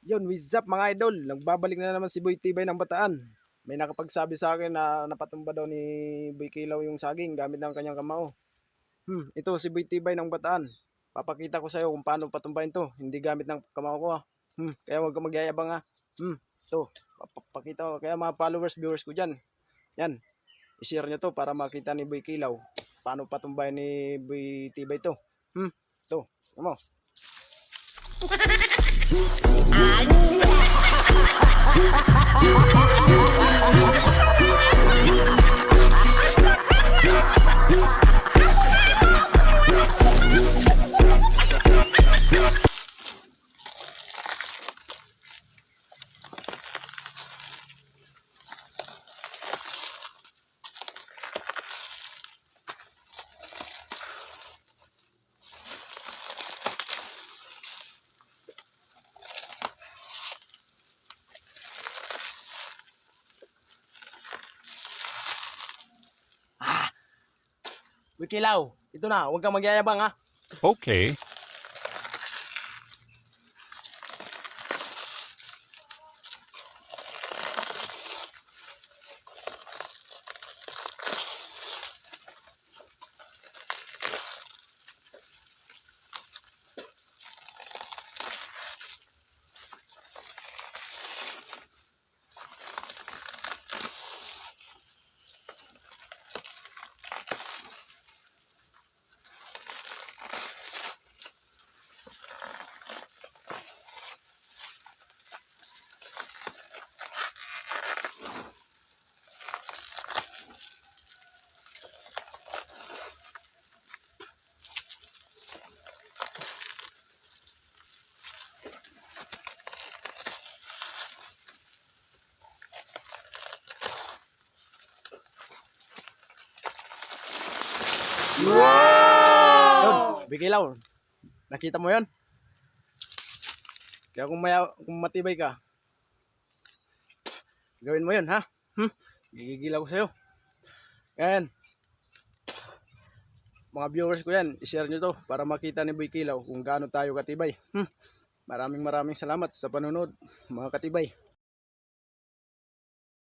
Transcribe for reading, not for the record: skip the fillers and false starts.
Yun, what's up mga idol? Nagbabalik na naman si Boy Tibay ng Bataan. May nakapagsabi sa akin na napatumba daw ni Boy Kilaw yung saging gamit ng kanyang kamao. Ito si Boy Tibay ng Bataan. Papakita ko sa iyo kung paano patumbahin to. Hindi gamit ng kamao ko. Kaya huwag ka magyayabang ha. Ito, papakita ko. Kaya mga followers, viewers ko dyan. Yan, i-share nyo to para makita ni Boy Kilaw. Paano patumbahin ni Boy Tibay to. Ito, mo. Boy Kilaw, ito na, huwag kang magyayabang ha. Okay. Wow! Yun, Boy Kilaw, nakita mo yun? Kaya kung matibay ka, gawin mo yun ha. Gigigilaw ko sa'yo. Yan, mga viewers ko yan, i-share nyo to para makita ni Boy Kilaw kung gaano tayo katibay. Maraming salamat sa panunod mga katibay.